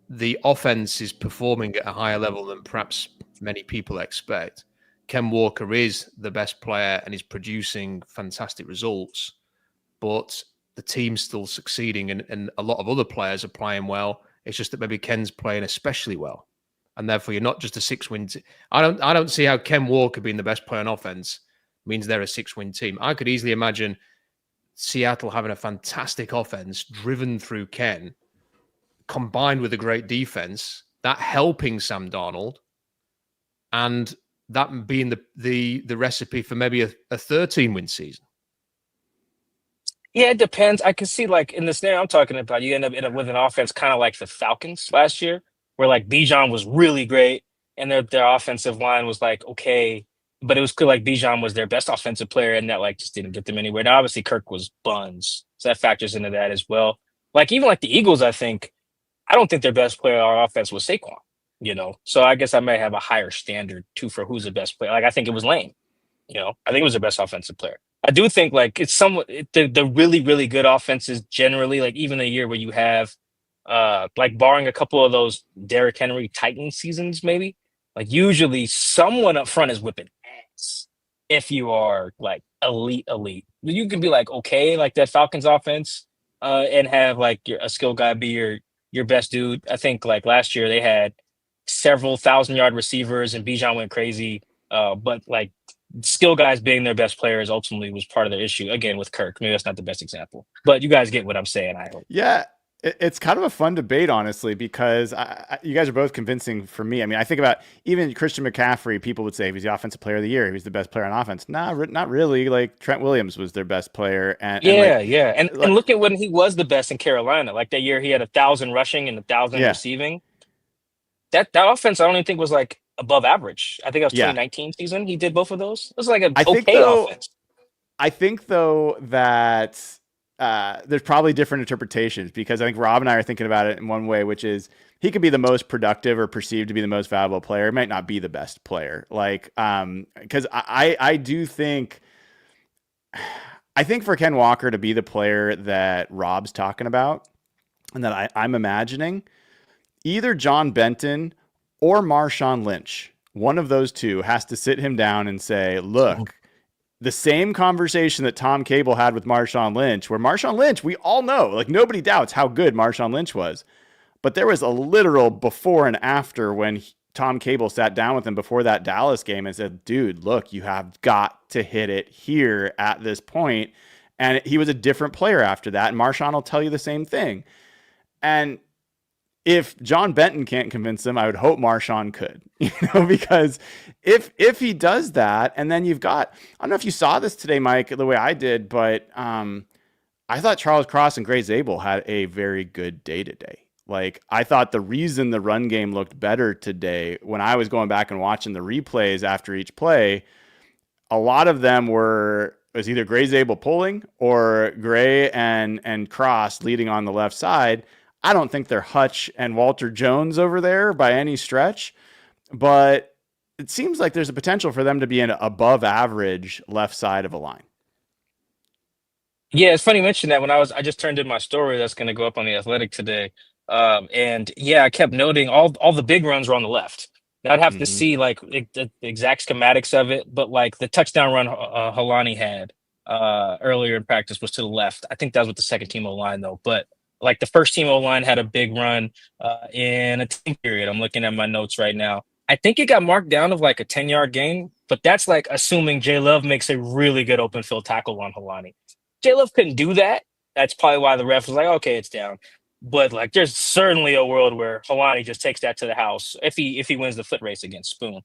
the offense is performing at a higher level than perhaps many people expect. Ken Walker is the best player and is producing fantastic results, but the team's still succeeding, and a lot of other players are playing well. It's just that maybe Ken's playing especially well, and therefore you're not just a 6-win. I don't see how Ken Walker being the best player on offense means they're a 6-win team. I could easily imagine Seattle having a fantastic offense driven through Ken, combined with a great defense, that helping Sam Darnold, and that being the recipe for maybe a 13-win season. Yeah, it depends. I can see like in the scenario I'm talking about, you end up with an offense kind of like the Falcons last year, where like Bijan was really great and their offensive line was like okay, but it was clear like Bijan was their best offensive player and that like just didn't get them anywhere. Now obviously Kirk was buns, so that factors into that as well. Like even like the Eagles, I don't think their best player on offense was Saquon, you know. So I guess I may have a higher standard too for who's the best player. Like I think it was Lane, you know. I think it was their best offensive player. I do think like it's somewhat the really really good offenses generally like even a year where you have like barring a couple of those Derrick Henry Titan seasons maybe like usually someone up front is whipping ass if you are like elite. You can be like okay like that Falcons offense and have like a skill guy be your best dude. I think like last year they had several 1,000-yard receivers and Bijan went crazy. But like skill guys being their best players ultimately was part of their issue. Again, with Kirk, maybe that's not the best example, but you guys get what I'm saying. I hope. Yeah, it's kind of a fun debate, honestly, because you guys are both convincing for me. I mean, I think about even Christian McCaffrey. People would say he was the offensive player of the year. He was the best player on offense. Nah, not really. Like Trent Williams was their best player. And look at when he was the best in Carolina. Like that year, he had 1,000 rushing and 1,000 receiving. That offense, I don't even think was like above average. I think it was 2019 season. He did both of those. It was like an offense. I think though that there's probably different interpretations because I think Rob and I are thinking about it in one way, which is he could be the most productive or perceived to be the most valuable player. He might not be the best player. Like, because I do think, I think for Ken Walker to be the player that Rob's talking about and that I'm imagining, either John Benton or Marshawn Lynch, one of those two has to sit him down and say, look, the same conversation that Tom Cable had with Marshawn Lynch, where Marshawn Lynch, we all know, like nobody doubts how good Marshawn Lynch was. But there was a literal before and after when Tom Cable sat down with him before that Dallas game and said, dude, look, you have got to hit it here at this point. And he was a different player after that. And Marshawn will tell you the same thing. And if John Benton can't convince him, I would hope Marshawn could, because if he does that, and then you've got, I don't know if you saw this today, Mike, the way I did, but I thought Charles Cross and Gray Zabel had a very good day today. Like I thought the reason the run game looked better today, when I was going back and watching the replays after each play, a lot of them was either Gray Zabel pulling or Gray and Cross leading on the left side. I don't think they're Hutch and Walter Jones over there by any stretch, but it seems like there's a potential for them to be an above average left side of a line. Yeah, it's funny you mention that. I just turned in my story that's going to go up on The Athletic today. And yeah, I kept noting all the big runs were on the left. Now I'd have to see like the exact schematics of it, but like the touchdown run Halani had earlier in practice was to the left. I think that was with the second team O-line though, but like the first team O-line had a big run in a team period. I'm looking at my notes right now. I think it got marked down of like a 10-yard gain, but that's like assuming J Love makes a really good open field tackle on Halani. J Love couldn't do that. That's probably why the ref was like, okay, it's down. But like, there's certainly a world where Helwani just takes that to the house if he wins the foot race against Spoon.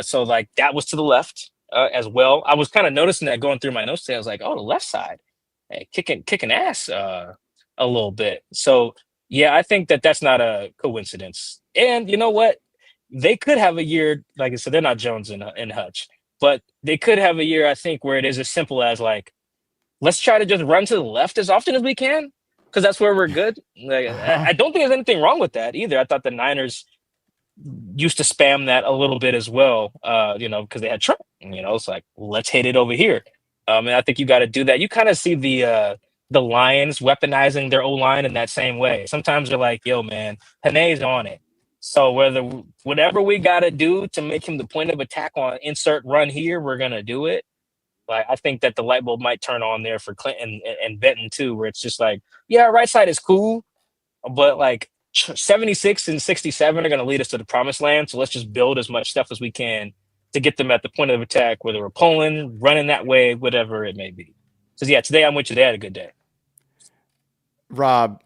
So like that was to the left as well. I was kind of noticing that going through my notes today. I was like, oh, the left side, hey, kicking ass a little bit. So yeah, I think that that's not a coincidence. And you know what? They could have a year, like I said, they're not Jones and Hutch, but they could have a year. I think where it is as simple as like, let's try to just run to the left as often as we can because that's where we're good. Like, Uh-huh. I don't think there's anything wrong with that either. I thought the Niners used to spam that a little bit as well, because they had Trump. It's like, let's hit it over here. And I think you got to do that. You kind of see the Lions weaponizing their O line in that same way. Sometimes they're like, "Yo, man, Panay's on it." So whatever we got to do to make him the point of attack on insert run here, we're gonna do it. Like I think that the light bulb might turn on there for Clinton and Benton too, where it's just like, yeah, right side is cool, but like 76 and 67 are going to lead us to the promised land. So let's just build as much stuff as we can to get them at the point of attack, whether we're pulling, running that way, whatever it may be. So yeah, today I'm with you. They had a good day. Rob,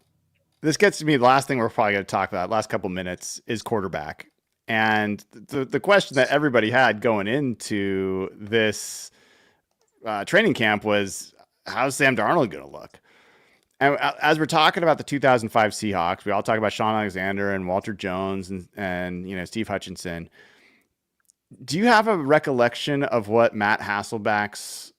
this gets to me. The last thing we're probably going to talk about, last couple minutes, is quarterback. And the question that everybody had going into this training camp was, how's Sam Darnold going to look? And as we're talking about the 2005 Seahawks, we all talk about Sean Alexander and Walter Jones and Steve Hutchinson. Do you have a recollection of what Matt Hasselbeck's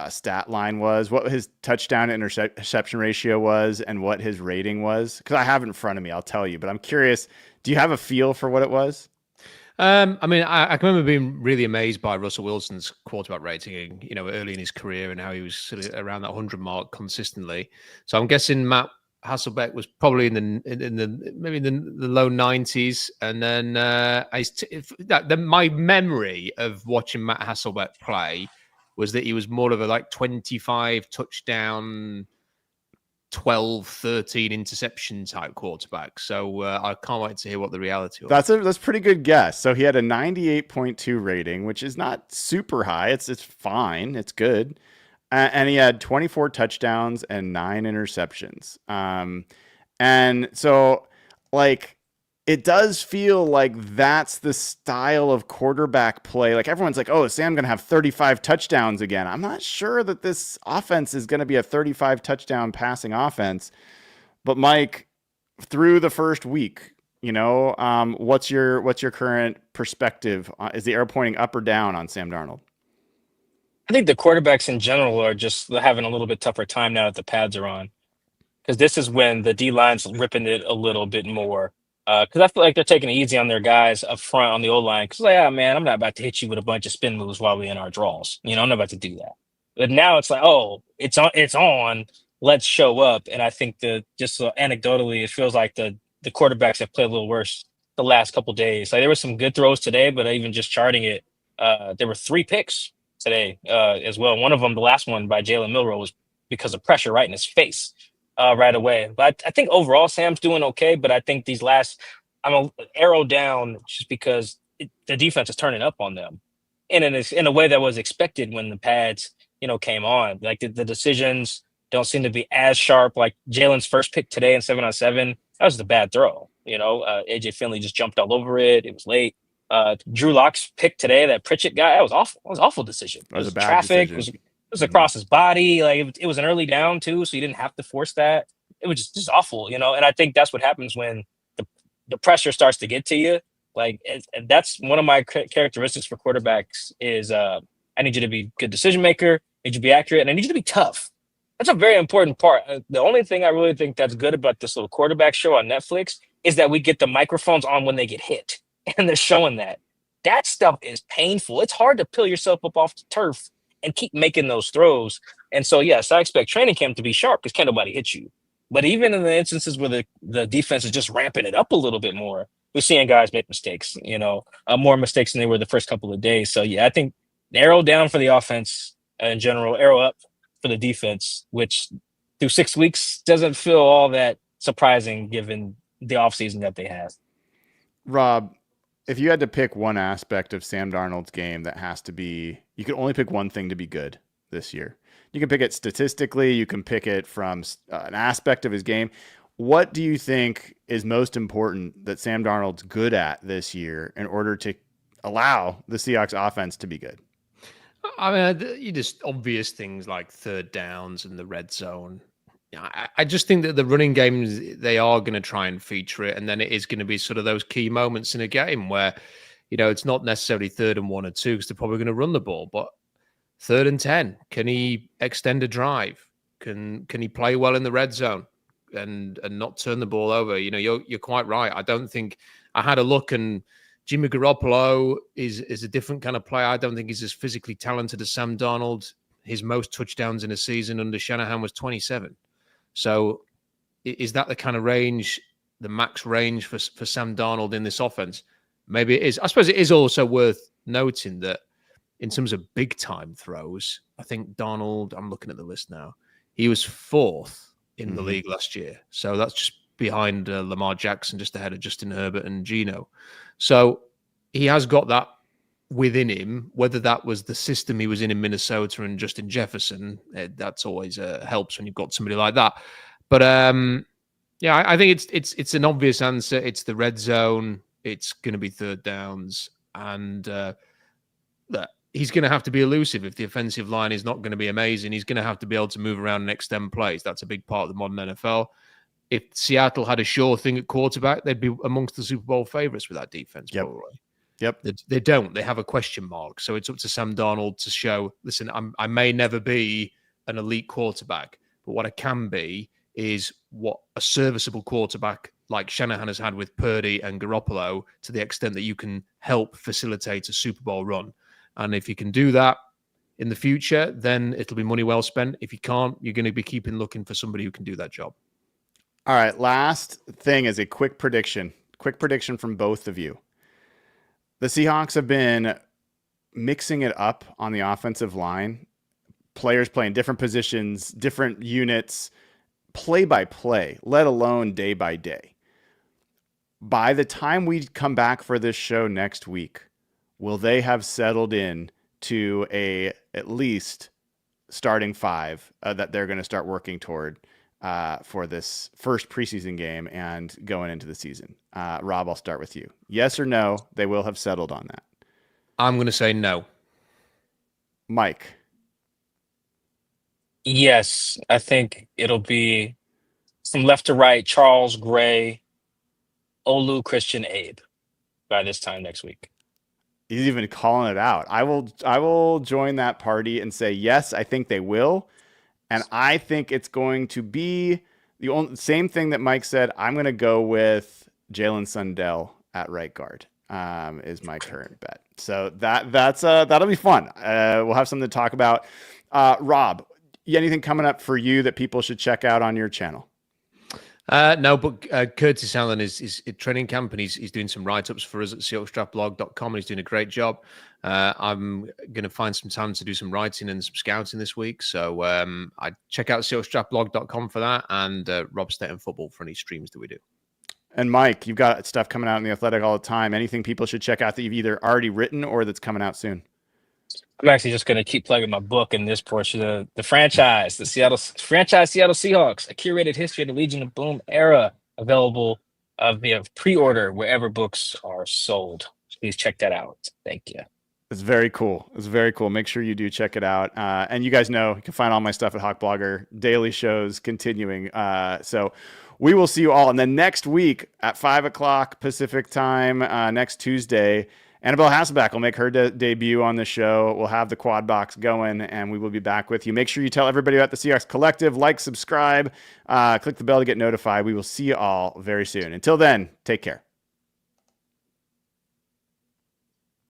stat line was, what his touchdown interception ratio was, and what his rating was? Because I have it in front of me, I'll tell you, but I'm curious. Do you have a feel for what it was? I mean, I can remember being really amazed by Russell Wilson's quarterback rating, early in his career and how he was sort of around that 100 mark consistently. So I'm guessing Matt Hasselbeck was probably in the low 90s, and then my memory of watching Matt Hasselbeck play was that he was more of a like 25 touchdown, 12, 13 interception type quarterback. So I can't wait to hear what the reality was. That's a pretty good guess. So he had a 98.2 rating, which is not super high. It's fine. It's good. And he had 24 touchdowns and 9 interceptions. And so like, it does feel like that's the style of quarterback play. Like everyone's like, oh, is Sam going to have 35 touchdowns again? I'm not sure that this offense is going to be a 35 touchdown passing offense. But Mike, through the first week, what's your current perspective? Is the arrow pointing up or down on Sam Darnold? I think the quarterbacks in general are just having a little bit tougher time now that the pads are on. Because this is when the D line's ripping it a little bit more. Because I feel like they're taking it easy on their guys up front on the O line. Because like, man, I'm not about to hit you with a bunch of spin moves while we're in our draws. I'm not about to do that. But now it's like, oh, it's on. Let's show up. And I think just anecdotally, it feels like the quarterbacks have played a little worse the last couple days. Like there were some good throws today, but even just charting it, there were 3 picks today as well. One of them, the last one by Jalen Milroe, was because of pressure right in his face. Right away. But I think overall Sam's doing okay. But I think I'm a arrow down just because the defense is turning up on them, and in a way that was expected when the pads came on. Like the decisions don't seem to be as sharp. Like Jalen's first pick today in 7-on-7, that was the bad throw. AJ Finley just jumped all over it. It was late. Drew Lock's pick today, that Pritchett guy, that was awful. It was an awful decision. That was a bad traffic. decision. It was across his body. Like it was an early down too, so you didn't have to force that. It was just awful, And I think that's what happens when the pressure starts to get to you. Like and that's one of my characteristics for quarterbacks is I need you to be a good decision maker, I need you to be accurate, and I need you to be tough. That's a very important part. The only thing I really think that's good about this little quarterback show on Netflix is that we get the microphones on when they get hit, and they're showing that. That stuff is painful. It's hard to peel yourself up off the turf and keep making those throws. And so, yes, I expect training camp to be sharp because can't nobody hit you. But even in the instances where the defense is just ramping it up a little bit more, we're seeing guys make mistakes, more mistakes than they were the first couple of days. So, yeah, I think arrow down for the offense in general, arrow up for the defense, which through 6 weeks doesn't feel all that surprising given the offseason that they have. Rob, if you had to pick one aspect of Sam Darnold's game that has to be, you can only pick one thing to be good this year. You can pick it statistically. You can pick it from an aspect of his game. What do you think is most important that Sam Darnold's good at this year in order to allow the Seahawks offense to be good? I mean, you just obvious things like third downs and the red zone. I just think that the running games, they are going to try and feature it. And then it is going to be sort of those key moments in a game where, it's not necessarily 3rd and 1 or 2 because they're probably going to run the ball, but 3rd and 10, can he extend a drive? Can he play well in the red zone and not turn the ball over? You're quite right. I don't think I had a look, and Jimmy Garoppolo is a different kind of player. I don't think he's as physically talented as Sam Darnold. His most touchdowns in a season under Shanahan was 27. So is that the kind of range, the max range for Sam Darnold in this offense? Maybe it is. I suppose it is also worth noting that in terms of big time throws, I think Darnold, I'm looking at the list now, he was 4th in the league last year. So that's just behind Lamar Jackson, just ahead of Justin Herbert and Geno. So he has got that within him. Whether that was the system he was in Minnesota and Justin Jefferson, that's always helps when you've got somebody like that. But I think it's an obvious answer. It's the red zone. It's going to be third downs, and he's going to have to be elusive if the offensive line is not going to be amazing. He's going to have to be able to move around and extend plays. That's a big part of the modern NFL. If Seattle had a sure thing at quarterback, they'd be amongst the Super Bowl favorites with that defense. Yep. Probably. Yep. They don't. They have a question mark. So it's up to Sam Darnold to show, listen, I may never be an elite quarterback, but what I can be is what a serviceable quarterback like Shanahan has had with Purdy and Garoppolo, to the extent that you can help facilitate a Super Bowl run. And if you can do that in the future, then it'll be money well spent. If you can't, you're going to be keeping looking for somebody who can do that job. All right. Last thing is a quick prediction from both of you. The Seahawks have been mixing it up on the offensive line. Players playing different positions, different units, play by play, let alone day by day. By the time we come back for this show next week, will they have settled in to at least starting 5 that they're going to start working toward for this first preseason game and going into the season? Rob, I'll start with you. Yes or no, they will have settled on that? I'm going to say no. Mike? Yes, I think it'll be from left to right, Charles, Gray, Olu, Christian, Abe by this time next week. He's even calling it out. I will join that party and say, yes, I think they will. And I think it's going to be the same thing that Mike said. I'm going to go with Jalen Sundell at right guard is my current bet. So that'll be fun. We'll have something to talk about. Rob, anything coming up for you that people should check out on your channel? No, but Curtis Allen is at training camp, and he's doing some write-ups for us at SeahawksDraftBlog.com, and he's doing a great job. I'm going to find some time to do some writing and some scouting this week. So I check out SeahawksDraftBlog.com for that, and Rob Staten Football for any streams that we do. And Mike, you've got stuff coming out in The Athletic all the time. Anything people should check out that you've either already written or that's coming out soon? I'm actually just going to keep plugging my book in this portion of the franchise, the Seattle Seahawks, a curated history of the Legion of Boom era, available via pre-order wherever books are sold. Please check that out. Thank you. It's very cool. Make sure you do check it out. And you guys know you can find all my stuff at Hawk Blogger. Daily shows continuing. So we will see you all. And then next week at 5:00 Pacific time, next Tuesday, Annabelle Hasselback will make her debut on the show. We'll have the quad box going, and we will be back with you. Make sure you tell everybody about the Seahawks Collective. Like, subscribe, click the bell to get notified. We will see you all very soon. Until then, take care.